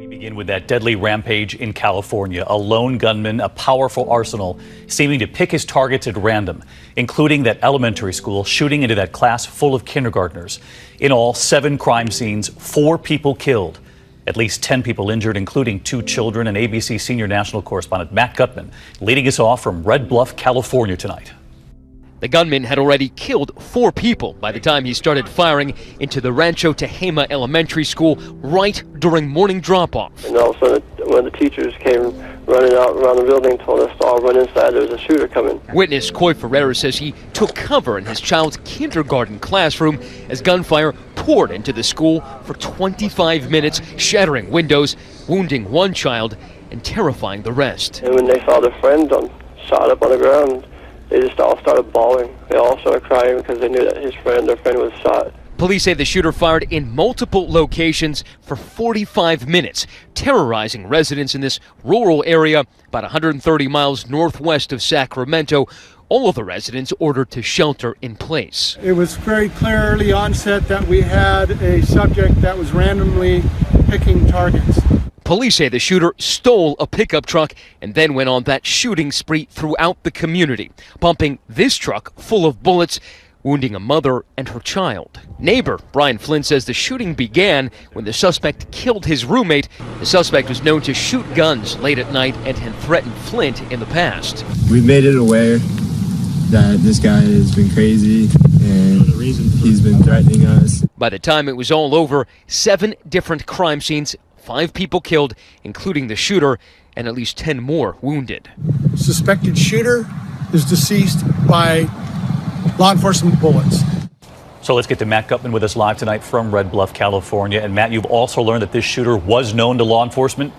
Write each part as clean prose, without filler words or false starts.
We begin with that deadly rampage in California. A lone gunman, a powerful arsenal, seeming to pick his targets at random, including that elementary school, shooting into that class full of kindergartners. In all, 7 crime scenes, 4 people killed, at least 10 people injured, including 2 children. And ABC senior national correspondent Matt Gutman leading us off from Red Bluff, California tonight. The gunman had already killed 4 people by the time he started firing into the Rancho Tehama Elementary School right during morning drop-off. And all of a sudden, when the teachers came running out around the building, told us to all run inside, there was a shooter coming. Witness Coy Ferreira says he took cover in his child's kindergarten classroom as gunfire poured into the school for 25 minutes, shattering windows, wounding 1 child, and terrifying the rest. And when they saw their friend shot up on the ground, they just all started bawling. They all started crying because they knew that their friend was shot. Police say the shooter fired in multiple locations for 45 minutes, terrorizing residents in this rural area about 130 miles northwest of Sacramento. All of the residents ordered to shelter in place. It was very clearly onset that we had a subject that was randomly picking targets. Police say the shooter stole a pickup truck and then went on that shooting spree throughout the community, pumping this truck full of bullets, wounding a mother and her child. Neighbor Brian Flynn says the shooting began when the suspect killed his roommate. The suspect was known to shoot guns late at night and had threatened Flint in the past. We've made it aware that this guy has been crazy and he's been threatening us. By the time it was all over, 7 different crime scenes, 5 people killed, including the shooter, and at least 10 more wounded. Suspected shooter is deceased by law enforcement bullets. So let's get to Matt Gutman with us live tonight from Red Bluff, California. And Matt, you've also learned that this shooter was known to law enforcement.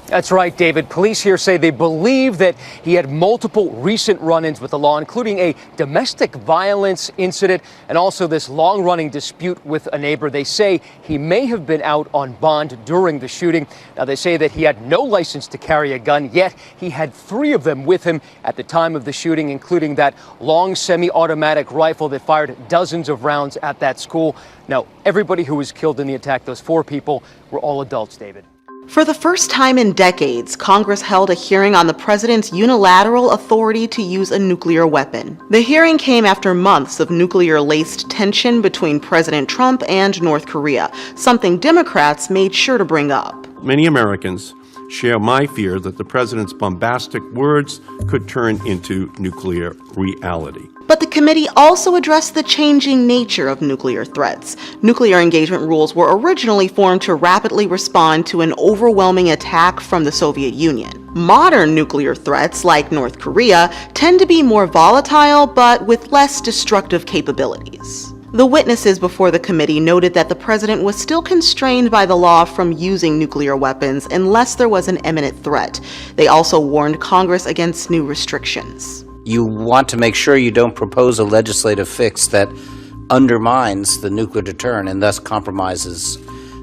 That's right, David. Police here say they believe that he had multiple recent run-ins with the law, including a domestic violence incident and also this long-running dispute with a neighbor. They say he may have been out on bond during the shooting. Now, they say that he had no license to carry a gun, yet he had 3 of them with him at the time of the shooting, including that long semi-automatic rifle that fired dozens of rounds at that school. Now, everybody who was killed in the attack, those 4 people, were all adults, David. For the first time in decades, Congress held a hearing on the president's unilateral authority to use a nuclear weapon. The hearing came after months of nuclear-laced tension between President Trump and North Korea, something Democrats made sure to bring up. Many Americans share my fear that the president's bombastic words could turn into nuclear reality. But the committee also addressed the changing nature of nuclear threats. Nuclear engagement rules were originally formed to rapidly respond to an overwhelming attack from the Soviet Union. Modern nuclear threats, like North Korea, tend to be more volatile but with less destructive capabilities. The witnesses before the committee noted that the president was still constrained by the law from using nuclear weapons unless there was an imminent threat. They also warned Congress against new restrictions. You want to make sure you don't propose a legislative fix that undermines the nuclear deterrent and thus compromises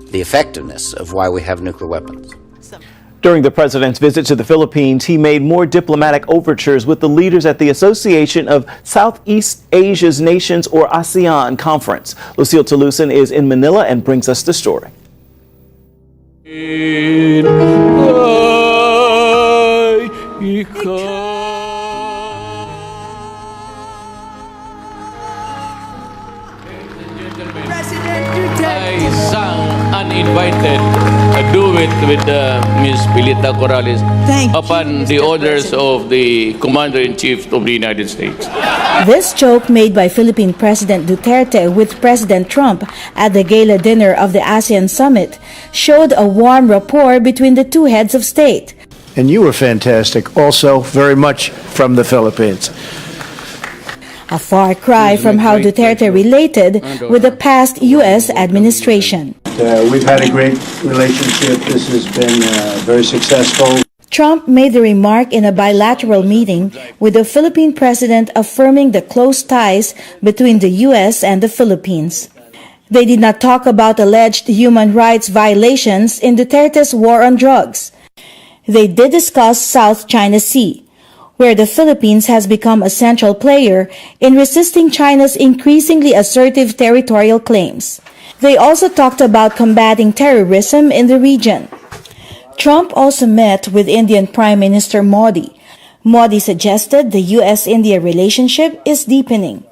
the effectiveness of why we have nuclear weapons. During the president's visit to the Philippines, he made more diplomatic overtures with the leaders at the Association of Southeast Asia's Nations, or ASEAN, conference. Lucille Tolucin is in Manila and brings us the story. I sang uninvited a duet with Miss Pilita Corrales upon the orders of the Commander-in-Chief of the United States. This joke made by Philippine President Duterte with President Trump at the gala dinner of the ASEAN Summit showed a warm rapport between the 2 heads of state. And you were fantastic, also very much from the Philippines. A far cry from how Duterte related with the past U.S. administration. We've had a great relationship. This has been very successful. Trump made the remark in a bilateral meeting with the Philippine president, affirming the close ties between the U.S. and the Philippines. They did not talk about alleged human rights violations in Duterte's war on drugs. They did discuss South China Sea, where the Philippines has become a central player in resisting China's increasingly assertive territorial claims. They also talked about combating terrorism in the region. Trump also met with Indian Prime Minister Modi. Modi suggested the U.S.-India relationship is deepening.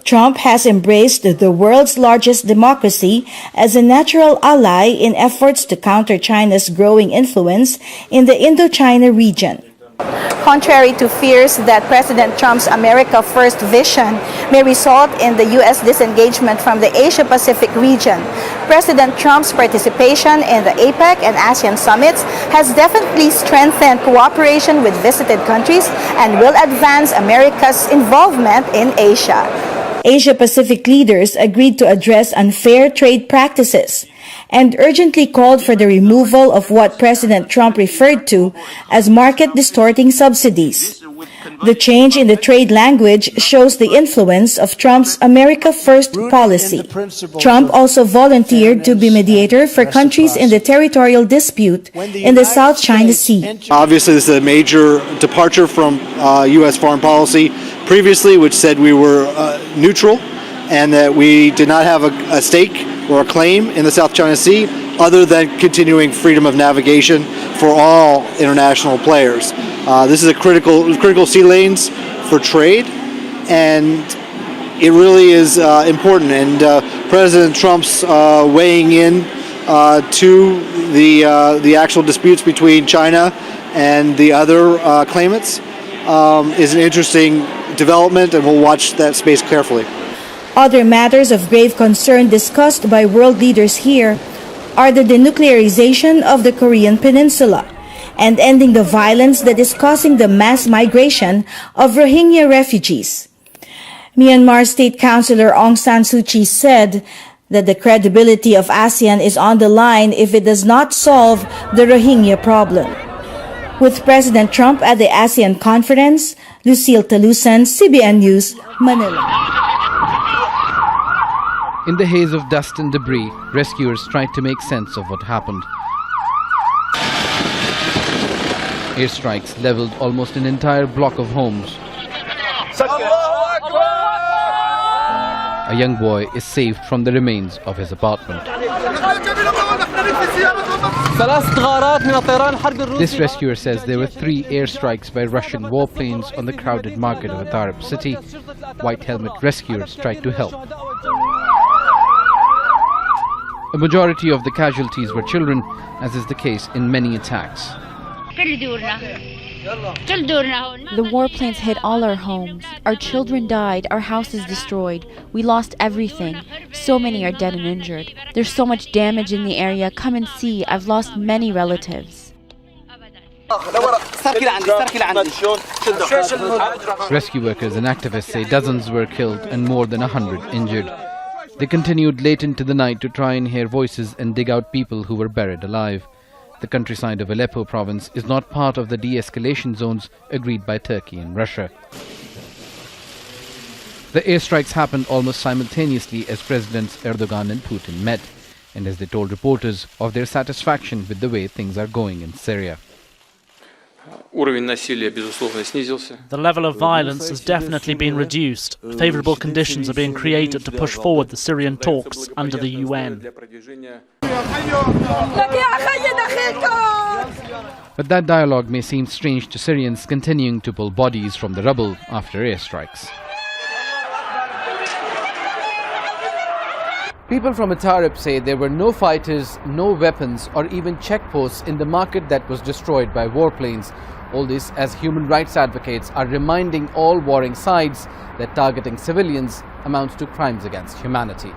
Trump has embraced the world's largest democracy as a natural ally in efforts to counter China's growing influence in the Indochina region. Contrary to fears that President Trump's America First vision may result in the U.S. disengagement from the Asia-Pacific region, President Trump's participation in the APEC and ASEAN summits has definitely strengthened cooperation with visited countries and will advance America's involvement in Asia. Asia-Pacific leaders agreed to address unfair trade practices and urgently called for the removal of what President Trump referred to as market-distorting subsidies. The change in the trade language shows the influence of Trump's America First policy. Trump also volunteered to be mediator for countries in the territorial dispute in the South China Sea. Obviously, this is a major departure from U.S. foreign policy previously, which said we were neutral and that we did not have a stake or a claim in the South China Sea other than continuing freedom of navigation for all international players. This is a critical sea lanes for trade, and it really is important. And President Trump's weighing in to the actual disputes between China and the other claimants is an interesting development, and we'll watch that space carefully. Other matters of grave concern discussed by world leaders here are the denuclearization of the Korean Peninsula and ending the violence that is causing the mass migration of Rohingya refugees. Myanmar State Councilor Aung San Suu Kyi said that the credibility of ASEAN is on the line if it does not solve the Rohingya problem. With President Trump at the ASEAN conference, Lucille Talusan, CBN News, Manila. In the haze of dust and debris, rescuers tried to make sense of what happened. Airstrikes leveled almost an entire block of homes. A young boy is saved from the remains of his apartment. This rescuer says there were 3 airstrikes by Russian warplanes on the crowded market of Atarab city. White helmet rescuers tried to help. A majority of the casualties were children, as is the case in many attacks. The warplanes hit all our homes. Our children died, our houses destroyed. We lost everything. So many are dead and injured. There's so much damage in the area. Come and see. I've lost many relatives. Rescue workers and activists say dozens were killed and more than 100 injured. They continued late into the night to try and hear voices and dig out people who were buried alive. The countryside of Aleppo province is not part of the de-escalation zones agreed by Turkey and Russia. The airstrikes happened almost simultaneously as Presidents Erdogan and Putin met, and as they told reporters of their satisfaction with the way things are going in Syria. The level of violence has definitely been reduced. Favorable conditions are being created to push forward the Syrian talks under the UN. But that dialogue may seem strange to Syrians continuing to pull bodies from the rubble after airstrikes. People from Atarab say there were no fighters, no weapons or even checkposts in the market that was destroyed by warplanes. All this as human rights advocates are reminding all warring sides that targeting civilians amounts to crimes against humanity.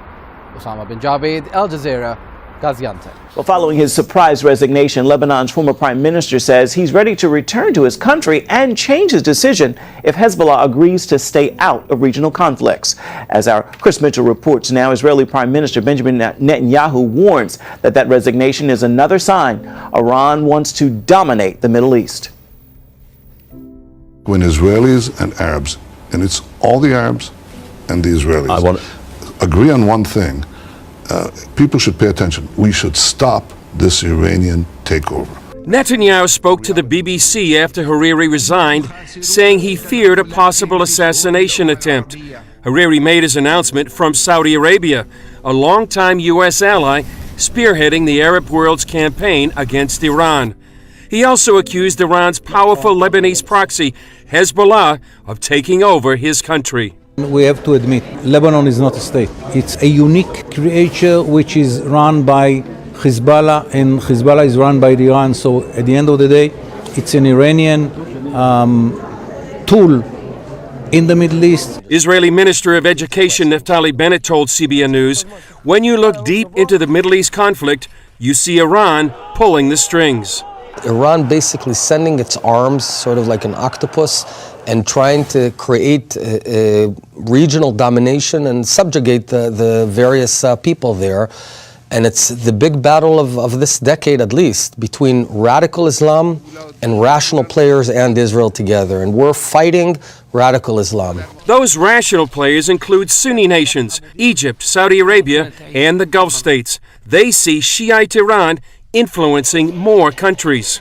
Osama bin Javed, Al Jazeera, Gaziantep. Well, following his surprise resignation, Lebanon's former prime minister says he's ready to return to his country and change his decision if Hezbollah agrees to stay out of regional conflicts. As our Chris Mitchell reports now, Israeli Prime Minister Benjamin Netanyahu warns that resignation is another sign Iran wants to dominate the Middle East. When Israelis and Arabs, and it's all the Arabs and the Israelis, agree on one thing, people should pay attention. We should stop this Iranian takeover. Netanyahu spoke to the BBC after Hariri resigned, saying he feared a possible assassination attempt. Hariri made his announcement from Saudi Arabia, a longtime U.S. ally spearheading the Arab world's campaign against Iran. He also accused Iran's powerful Lebanese proxy, Hezbollah, of taking over his country. We have to admit, Lebanon is not a state. It's a unique creature which is run by Hezbollah, and Hezbollah is run by Iran. So at the end of the day, it's an Iranian tool in the Middle East. Israeli Minister of Education Naftali Bennett told CBN News, when you look deep into the Middle East conflict, you see Iran pulling the strings. Iran basically sending its arms, sort of like an octopus, and trying to create a regional domination and subjugate the various people there. And it's the big battle of this decade, at least, between radical Islam and rational players and Israel together. And we're fighting radical Islam. Those rational players include Sunni nations, Egypt, Saudi Arabia, and the Gulf states. They see Shiite Iran influencing more countries.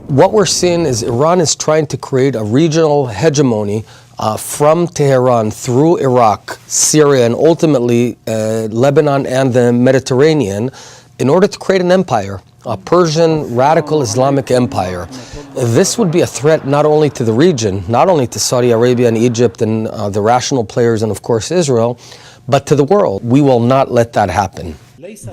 What we're seeing is Iran is trying to create a regional hegemony from Tehran through Iraq, Syria, and ultimately Lebanon and the Mediterranean in order to create an empire, a Persian radical Islamic empire. This would be a threat not only to the region, not only to Saudi Arabia and Egypt and the rational players and of course Israel, but to the world. We will not let that happen.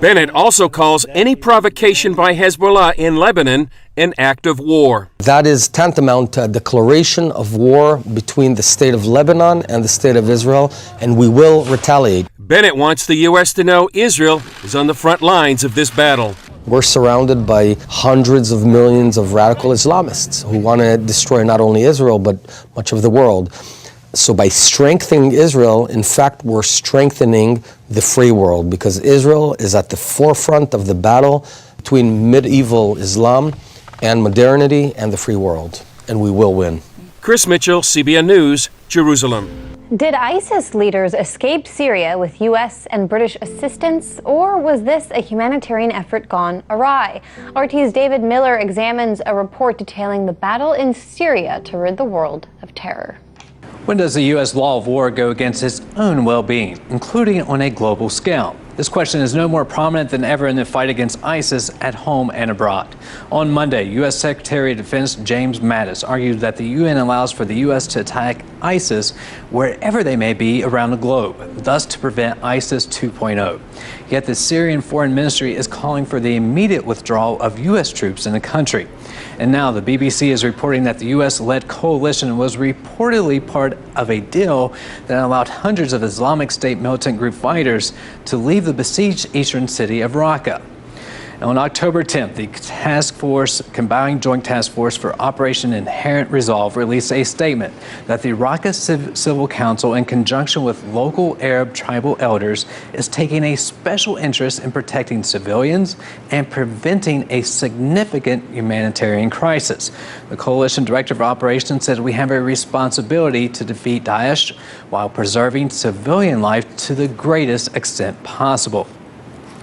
Bennett also calls any provocation by Hezbollah in Lebanon an act of war. That is tantamount to a declaration of war between the state of Lebanon and the state of Israel, and we will retaliate. Bennett wants the U.S. to know Israel is on the front lines of this battle. We're surrounded by hundreds of millions of radical Islamists who want to destroy not only Israel, but much of the world. So by strengthening Israel, in fact, we're strengthening the free world, because Israel is at the forefront of the battle between medieval Islam and modernity and the free world, and we will win. Chris Mitchell, CBN News, Jerusalem. Did ISIS leaders escape Syria with U.S. and British assistance, or was this a humanitarian effort gone awry? RT's David Miller examines a report detailing the battle in Syria to rid the world of terror. When does the U.S. law of war go against its own well-being, including on a global scale? This question is no more prominent than ever in the fight against ISIS at home and abroad. On Monday, U.S. Secretary of Defense James Mattis argued that the UN allows for the U.S. to attack ISIS wherever they may be around the globe, thus to prevent ISIS 2.0. Yet the Syrian Foreign Ministry is calling for the immediate withdrawal of U.S. troops in the country. And now the BBC is reporting that the U.S.-led coalition was reportedly part of a deal that allowed hundreds of Islamic State militant group fighters to leave the besieged eastern city of Raqqa. On October 10th, the Combined Joint Task Force for Operation Inherent Resolve released a statement that the Raqqa Civil Council, in conjunction with local Arab tribal elders, is taking a special interest in protecting civilians and preventing a significant humanitarian crisis. The coalition director of operations said, "We have a responsibility to defeat Daesh while preserving civilian life to the greatest extent possible."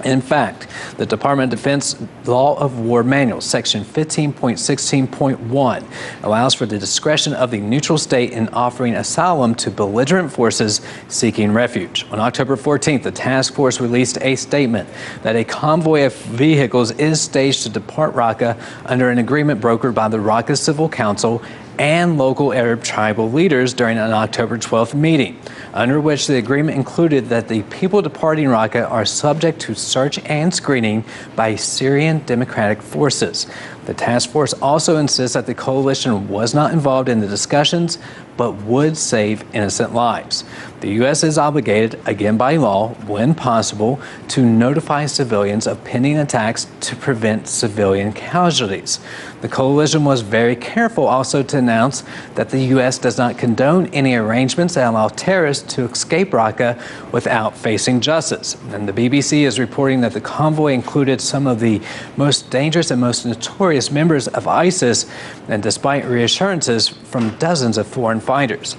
In fact, the Department of Defense Law of War Manual, Section 15.16.1, allows for the discretion of the neutral state in offering asylum to belligerent forces seeking refuge. On October 14th, the task force released a statement that a convoy of vehicles is staged to depart Raqqa under an agreement brokered by the Raqqa Civil Council and local Arab tribal leaders during an October 12th meeting, under which the agreement included that the people departing Raqqa are subject to search and screening by Syrian Democratic Forces. The task force also insists that the coalition was not involved in the discussions, but would save innocent lives. The U.S. is obligated, again by law, when possible, to notify civilians of pending attacks to prevent civilian casualties. The coalition was very careful also to announce that the U.S. does not condone any arrangements that allow terrorists to escape Raqqa without facing justice. And the BBC is reporting that the convoy included some of the most dangerous and most notorious members of ISIS, and despite reassurances from dozens of foreign fighters.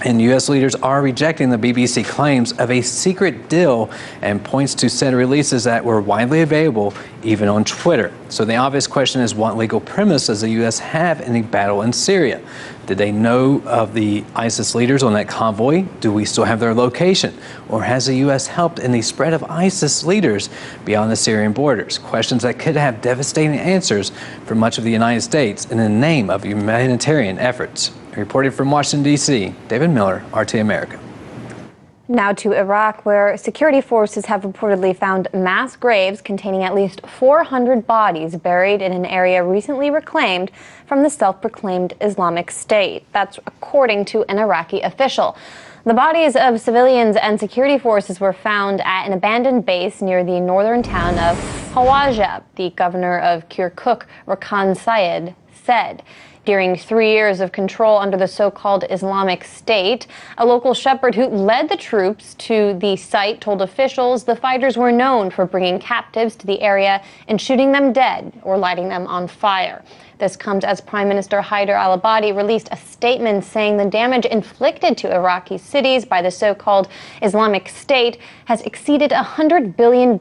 And U.S. leaders are rejecting the BBC claims of a secret deal and points to said releases that were widely available, even on Twitter. So the obvious question is, what legal premise does the U.S. have in the battle in Syria? Did they know of the ISIS leaders on that convoy? Do we still have their location? Or has the U.S. helped in the spread of ISIS leaders beyond the Syrian borders? Questions that could have devastating answers for much of the United States in the name of humanitarian efforts. Reporting from Washington, D.C., David Miller, RT America. Now to Iraq, where security forces have reportedly found mass graves containing at least 400 bodies buried in an area recently reclaimed from the self-proclaimed Islamic State. That's according to an Iraqi official. The bodies of civilians and security forces were found at an abandoned base near the northern town of Hawajah, the governor of Kirkuk, Rakan Syed, said. During 3 years of control under the so-called Islamic State, a local shepherd who led the troops to the site told officials the fighters were known for bringing captives to the area and shooting them dead or lighting them on fire. This comes as Prime Minister Haider al-Abadi released a statement saying the damage inflicted to Iraqi cities by the so-called Islamic State has exceeded $100 billion,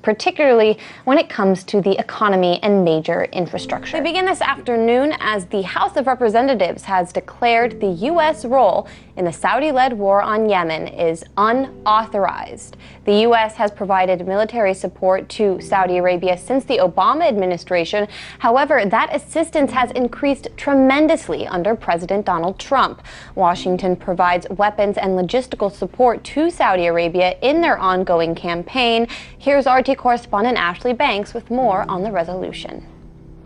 particularly when it comes to the economy and major infrastructure. We begin this afternoon as the House of Representatives has declared the U.S. role in the Saudi-led war on Yemen is unauthorized. The U.S. has provided military support to Saudi Arabia since the Obama administration. However, that assistance has increased tremendously under President Donald Trump. Washington provides weapons and logistical support to Saudi Arabia in their ongoing campaign. Here's RT correspondent Ashley Banks with more on the resolution.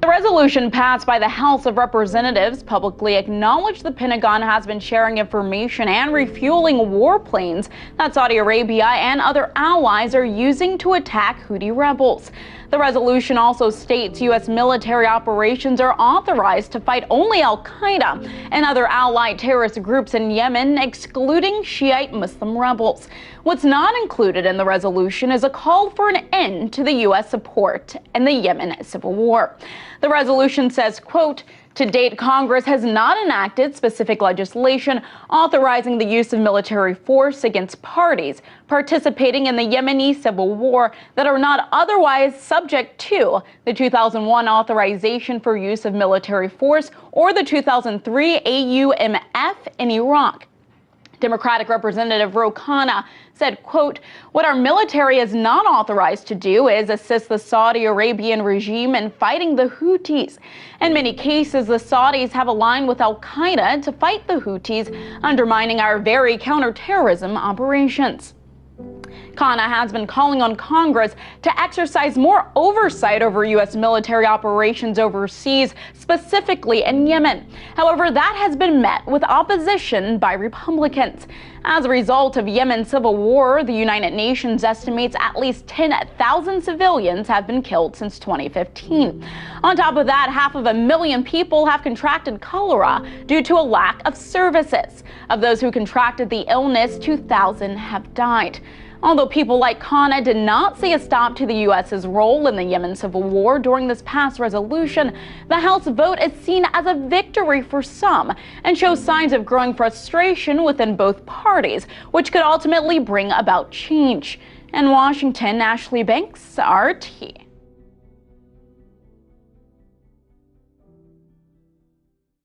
The resolution passed by the House of Representatives publicly acknowledged the Pentagon has been sharing information and refueling warplanes that Saudi Arabia and other allies are using to attack Houthi rebels. The resolution also states U.S. military operations are authorized to fight only al-Qaeda and other allied terrorist groups in Yemen, excluding Shiite Muslim rebels. What's not included in the resolution is a call for an end to the U.S. support in the Yemen civil war. The resolution says, quote, to date, Congress has not enacted specific legislation authorizing the use of military force against parties participating in the Yemeni civil war that are not otherwise subject to the 2001 authorization for use of military force or the 2003 AUMF in Iraq. Democratic Representative Ro Khanna said, quote, what our military is not authorized to do is assist the Saudi Arabian regime in fighting the Houthis. In many cases, the Saudis have aligned with al-Qaeda to fight the Houthis, undermining our very counterterrorism operations. Khanna has been calling on Congress to exercise more oversight over U.S. military operations overseas, specifically in Yemen. However, that has been met with opposition by Republicans. As a result of Yemen's civil war, the United Nations estimates at least 10,000 civilians have been killed since 2015. On top of that, 500,000 people have contracted cholera due to a lack of services. Of those who contracted the illness, 2,000 have died. Although people like Khanna did not see a stop to the U.S.'s role in the Yemen civil war during this past resolution, the House vote is seen as a victory for some and shows signs of growing frustration within both parties, which could ultimately bring about change. In Washington, Ashley Banks, RT.